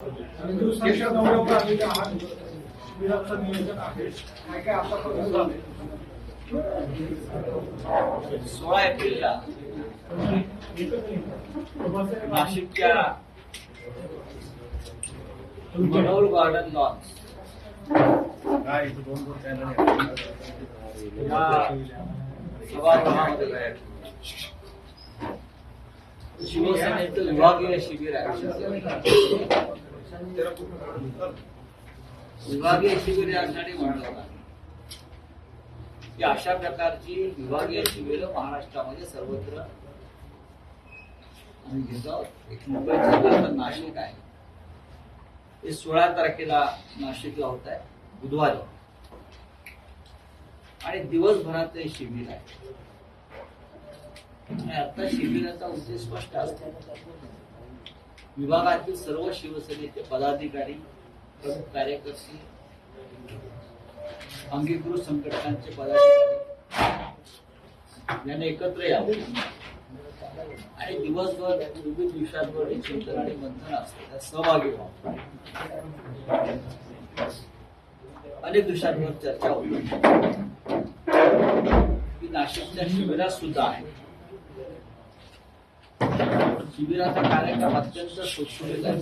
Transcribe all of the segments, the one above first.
आणि दुसऱ्या दौऱ्यावर आलेले आहात शिबिराचं नियोजन आहे काय काय आतापर्यंत झाले? 16 एप्रिलला नाशिकच्या मनोहर गार्डन लॉन्स सभागृहामध्ये शिवसेनेचं विभागीय शिबिर आहे. विभागीय शिबिर यासाठी म्हटलं की अशा प्रकारची विभागीय शिबिरं महाराष्ट्रामध्ये सर्वत्र आम्ही घेतो आहोत. एक मुंबईचं जिल्हा नाशिक आहे, ते 16 तारखेला नाशिकला होत आहे बुधवारी, आणि दिवसभरात हे शिबिर आहे. आणि आता शिबिराचा उद्देश स्पष्ट असतो. विभागातील सर्व शिवसेनेचे पदाधिकारी, प्रमुख कार्यकर्ते, अंगीकृत संघटनांचे पदाधिकारी यांनी एकत्र यावे आणि दिवसभर विविध विषयांवर चिंतन आणि मंथन असते त्यात सहभागी व्हावे. अनेक विषयांवर चर्चा होती की नाशिकच्या शिबिरात सुद्धा आहे. शिबिराचा कार्यक्रम अत्यंत सुटसुटीत आहे.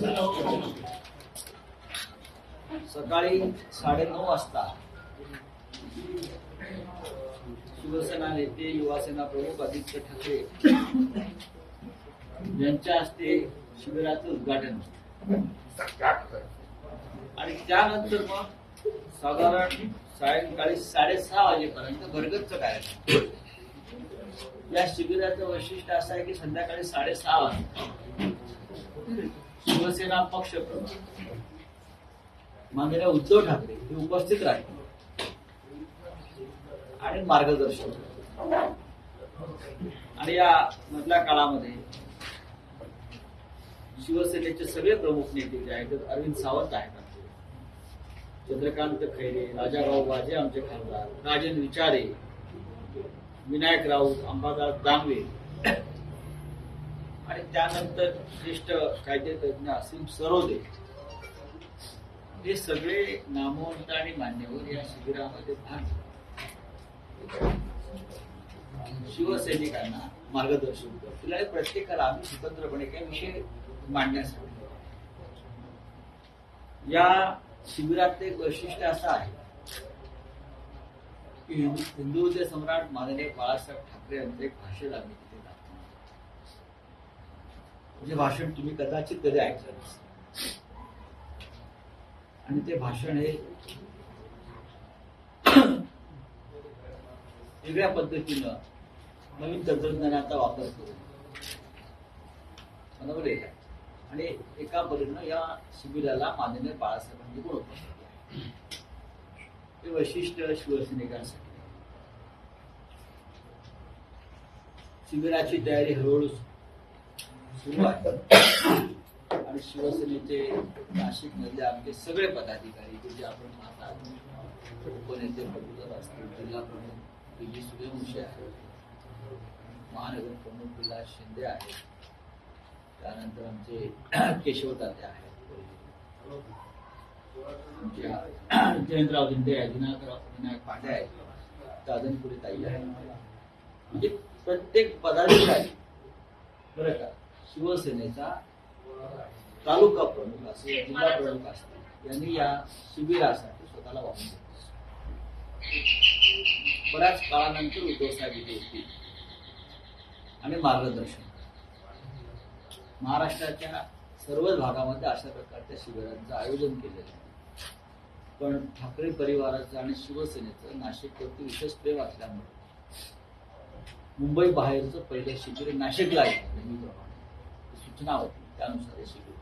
सकाळी 9:30 वाजता शिवसेना नेते, युवासेना प्रमुख आदित्य ठाकरे यांच्या हस्ते शिबिराचं उद्घाटन होतं आणि त्यानंतर मग साधारण सायंकाळी 6:30 वाजेपर्यंत भरगच्च कार्यक्रम. या शिबिराचं वैशिष्ट्य असं आहे की संध्याकाळी 6:30 वाजता शिवसेना पक्ष प्रमुख माननीय उद्धव ठाकरे हे उपस्थित राहिले आणि मार्गदर्शन. आणि या मधल्या काळामध्ये शिवसेनेचे सगळे प्रमुख नेते जे आहेत, अरविंद सावंत आहेत, चंद्रकांत खैरे, राजाभाऊ वाजे आमचे खासदार, राजन विचारे, विनायक राऊत, अंबादास दानवे आणि त्यानंतर ज्येष्ठ कायदेतज्ञ असीम सरोदे, हे सगळे नामवंत आणि मान्यवर या शिबिरामध्ये भाग शिवसैनिकांना मार्गदर्शन करतील आणि प्रत्येकाला आम्ही स्वतंत्रपणे काही विषय मांडण्यासाठी. या शिबिरात एक वैशिष्ट्य असं आहे की हिंदूचे सम्राट माननीय बाळासाहेब ठाकरे यांचं एक भाषण आम्ही तिथे दाखवलं. म्हणजे भाषण तुम्ही कदाचित कधी ऐकलं नसेल. आणि ते भाषण हे वेगळ्या पद्धतीनं नवीन तंत्रज्ञानाचा वापर करून बनवले आहे. आणि एका परीनं या शिबिराला माननीय बाळासाहेबांनी गुण उपस्थित आहे. हे वैशिष्ट्य शिवसैनिकांसाठी. शिबिराची तयारी हळूहळू सुरू आहे आणि शिवसेनेचे नाशिक मधले आमचे सगळे पदाधिकारी जे आपण पाहतात, उपनेते प्रमुख असतील, जिल्हा प्रमुख पी.जी. सूर्यवंशी आहेत, महानगर प्रमुख विलास शिंदे आहेत, त्यानंतर आमचे केशव तात्या आहेत, जयंतराव दिंडे आहेत, विनायक पांडे आहेत, दादनपुरी ताई आहेत. म्हणजे प्रत्येक पदाधिकारी बरं का शिवसेनेचा तालुका प्रमुख असेल, जिल्हा प्रमुख असतील, यांनी या शिबिरासाठी स्वतःला वाहून घेतलं. बऱ्याच काळानंतर उद्धव साहेब इथे येतील आणि मार्गदर्शन. महाराष्ट्राच्या सर्वच भागामध्ये अशा प्रकारच्या शिबिरांचं आयोजन केलेलं आहे. पण ठाकरे परिवाराचं आणि शिवसेनेचं नाशिकवरती विशेष प्रेम असल्यामुळे मुंबई बाहेरचं पहिलं शिबिर नाशिकला आहे. सूचना होती त्यानुसार हे शिबिर